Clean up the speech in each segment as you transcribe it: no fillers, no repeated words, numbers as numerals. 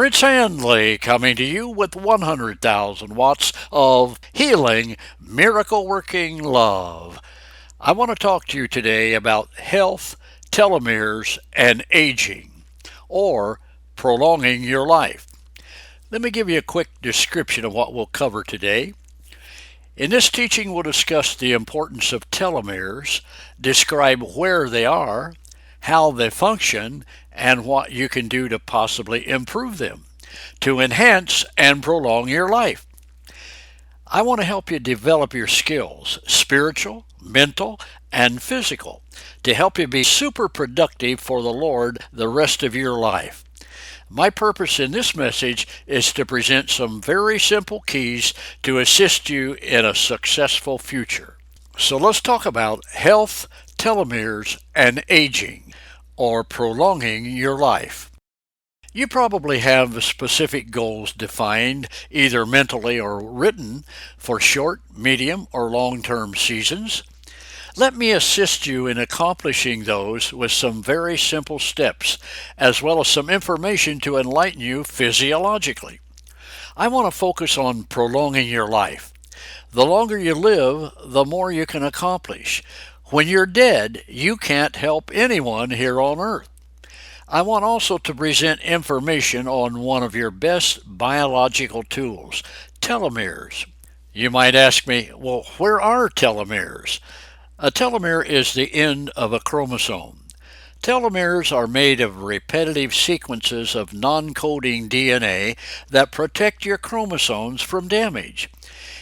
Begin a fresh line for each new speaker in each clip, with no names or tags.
Rich Handley coming to you with 100,000 watts of healing, miracle working love. I want to talk to you today about health, telomeres, and aging, or prolonging your life. Let me give you a quick description of what we'll cover today. In this teaching, we'll discuss the importance of telomeres, describe where they are, how they function, and what you can do to possibly improve them, to enhance and prolong your life. I want to help you develop your skills, spiritual, mental, and physical, to help you be super productive for the Lord the rest of your life. My purpose in this message is to present some very simple keys to assist you in a successful future. So let's talk about health, telomeres, and aging, or prolonging your life. You probably have specific goals defined, either mentally or written, for short, medium, or long-term seasons. Let me assist you in accomplishing those with some very simple steps, as well as some information to enlighten you physiologically. I want to focus on prolonging your life. The longer you live, the more you can accomplish. When you're dead, you can't help anyone here on earth. I want also to present information on one of your best biological tools, telomeres. You might ask me, well, where are telomeres? A telomere is the end of a chromosome. Telomeres are made of repetitive sequences of non-coding DNA that protect your chromosomes from damage.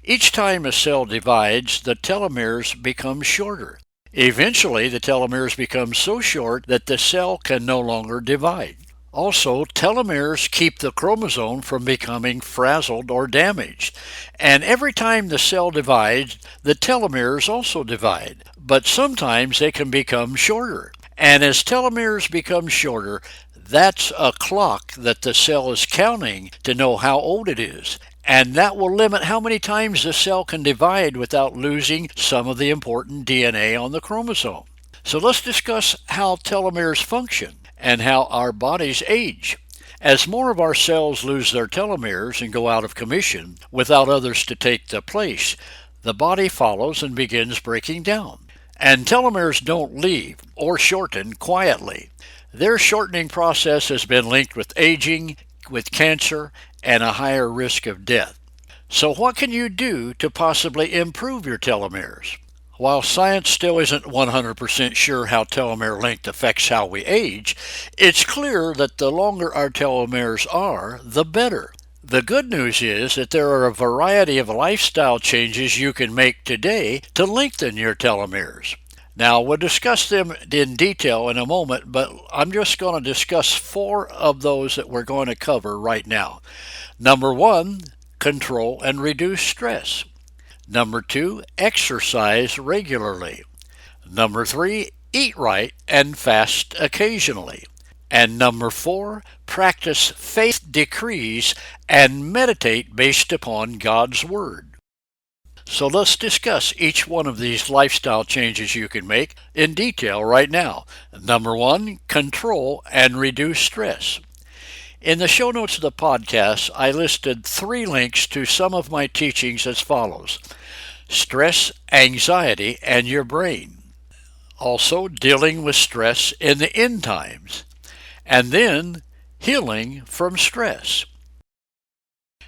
Each time a cell divides, the telomeres become shorter. Eventually, the telomeres become so short that the cell can no longer divide. Also, telomeres keep the chromosome from becoming frazzled or damaged. And every time the cell divides, the telomeres also divide. But sometimes they can become shorter. And as telomeres become shorter, that's a clock that the cell is counting to know how old it is. And that will limit how many times the cell can divide without losing some of the important DNA on the chromosome. So let's discuss how telomeres function and how our bodies age. As more of our cells lose their telomeres and go out of commission without others to take the place, the body follows and begins breaking down. And telomeres don't leave or shorten quietly. Their shortening process has been linked with aging, with cancer, and a higher risk of death. So what can you do to possibly improve your telomeres? While science still isn't 100% sure how telomere length affects how we age, it's clear that the longer our telomeres are, the better. The good news is that there are a variety of lifestyle changes you can make today to lengthen your telomeres. Now, we'll discuss them in detail in a moment, but I'm just going to discuss 4 of those that we're going to cover right now. Number 1, control and reduce stress. Number 2, exercise regularly. Number 3, eat right and fast occasionally. And number 4, practice faith decrees and meditate based upon God's Word. So let's discuss each one of these lifestyle changes you can make in detail right now. Number 1, control and reduce stress. In the show notes of the podcast, I listed 3 links to some of my teachings as follows: stress, anxiety, and your brain. Also, dealing with stress in the end times. And then, healing from stress.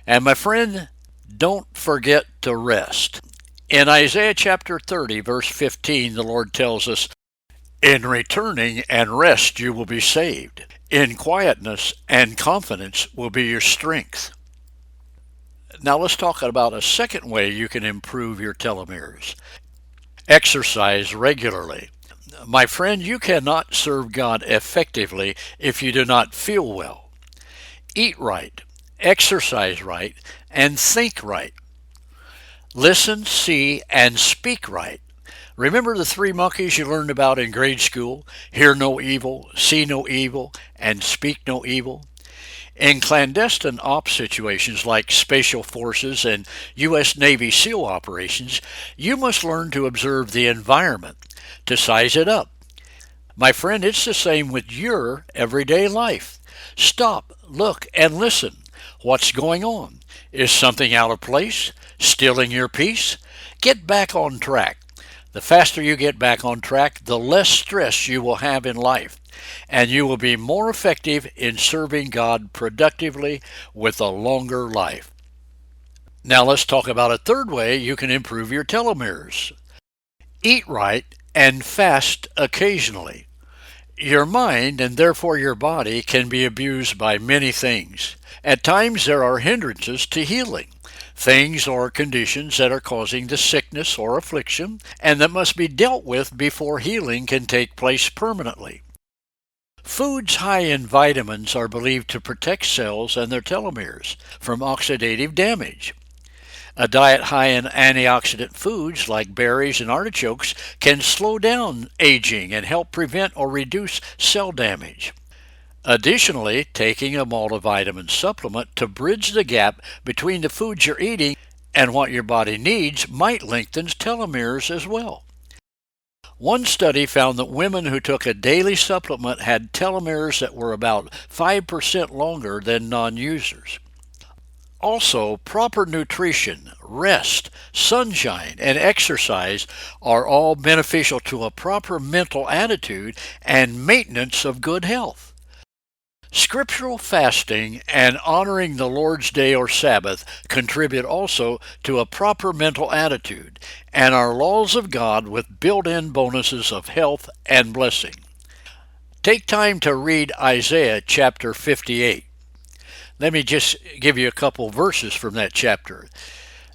And my friend, don't forget to rest. In Isaiah chapter 30, verse 15, the Lord tells us, "In returning and rest you will be saved. In quietness and confidence will be your strength." Now let's talk about a second way you can improve your telomeres. Exercise regularly. My friend, you cannot serve God effectively if you do not feel well. Eat right, exercise right, and think right. Listen, see, and speak right. Remember the 3 monkeys you learned about in grade school? Hear no evil, see no evil, and speak no evil. In clandestine ops situations like Special Forces and U.S. Navy SEAL operations, you must learn to observe the environment, to size it up. My friend, it's the same with your everyday life. Stop, look, and listen. What's going on? Is something out of place? Stealing your peace? Get back on track. The faster you get back on track, the less stress you will have in life, and you will be more effective in serving God productively with a longer life. Now let's talk about a third way you can improve your telomeres. Eat right and fast occasionally. Your mind, and therefore your body, can be abused by many things. At times there are hindrances to healing, things or conditions that are causing the sickness or affliction, and that must be dealt with before healing can take place permanently. Foods high in vitamins are believed to protect cells and their telomeres from oxidative damage. A diet high in antioxidant foods like berries and artichokes can slow down aging and help prevent or reduce cell damage. Additionally, taking a multivitamin supplement to bridge the gap between the foods you're eating and what your body needs might lengthen telomeres as well. One study found that women who took a daily supplement had telomeres that were about 5% longer than non-users. Also, proper nutrition, rest, sunshine, and exercise are all beneficial to a proper mental attitude and maintenance of good health. Scriptural fasting and honoring the Lord's Day or Sabbath contribute also to a proper mental attitude and are laws of God with built-in bonuses of health and blessing. Take time to read Isaiah chapter 58. Let me just give you a couple verses from that chapter.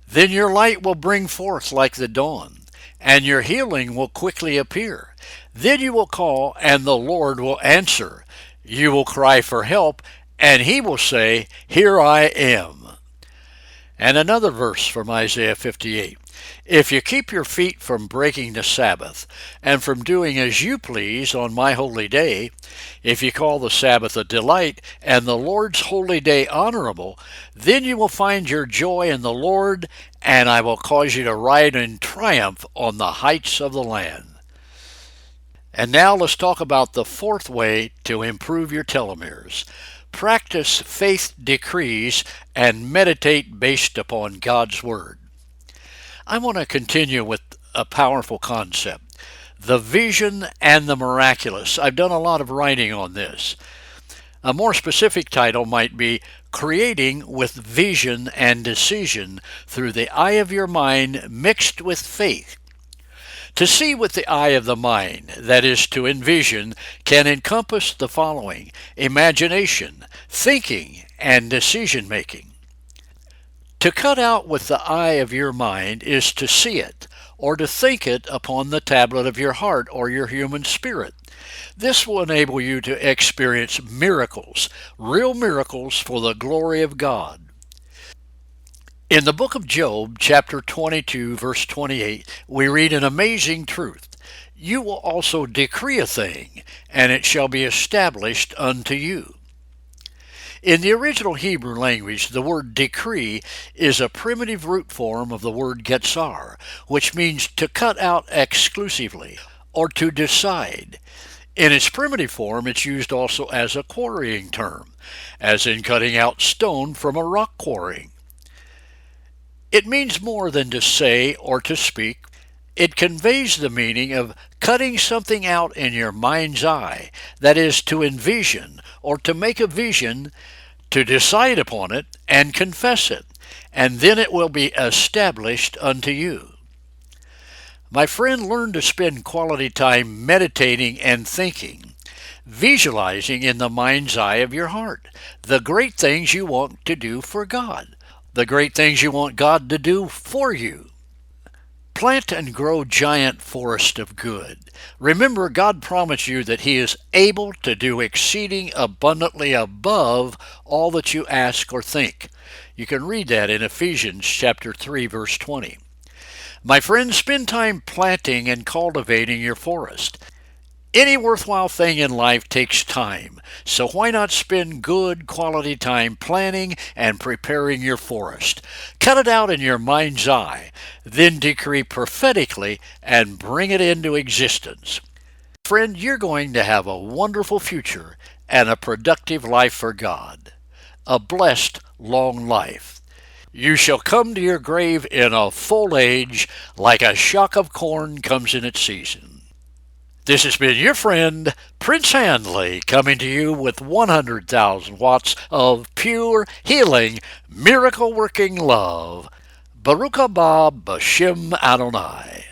Then your light will bring forth like the dawn, and your healing will quickly appear. Then you will call, and the Lord will answer. You will cry for help, and he will say, Here I am. And another verse from Isaiah 58. If you keep your feet from breaking the Sabbath, and from doing as you please on my holy day, if you call the Sabbath a delight, and the Lord's holy day honorable, then you will find your joy in the Lord, and I will cause you to ride in triumph on the heights of the land. And now let's talk about the fourth way to improve your telomeres. Practice faith decrees and meditate based upon God's Word. I want to continue with a powerful concept, the vision and the miraculous. I've done a lot of writing on this. A more specific title might be Creating with Vision and Decision Through the Eye of Your Mind Mixed with Faith. To see with the eye of the mind, that is, to envision, can encompass the following: imagination, thinking, and decision-making. To cut out with the eye of your mind is to see it, or to think it upon the tablet of your heart or your human spirit. This will enable you to experience miracles, real miracles for the glory of God. In the book of Job, chapter 22, verse 28, we read an amazing truth. You will also decree a thing, and it shall be established unto you. In the original Hebrew language, the word decree is a primitive root form of the word getzar, which means to cut out exclusively, or to decide. In its primitive form, it's used also as a quarrying term, as in cutting out stone from a rock quarrying. It means more than to say or to speak. It conveys the meaning of cutting something out in your mind's eye, that is, to envision or to make a vision, to decide upon it and confess it, and then it will be established unto you. My friend, learn to spend quality time meditating and thinking, visualizing in the mind's eye of your heart the great things you want to do for God, the great things you want God to do for you. Plant and grow giant forest of good. Remember, God promised you that He is able to do exceeding abundantly above all that you ask or think. You can read that in Ephesians chapter 3, verse 20. My friends, spend time planting and cultivating your forest. Any worthwhile thing in life takes time, so why not spend good quality time planning and preparing your forest? Cut it out in your mind's eye, then decree prophetically and bring it into existence. Friend, you're going to have a wonderful future, and a productive life for God. A blessed long life. You shall come to your grave in a full age, like a shock of corn comes in its season. This has been your friend, Prince Handley, coming to you with 100,000 watts of pure, healing, miracle working love. Baruch haba Bashem Adonai.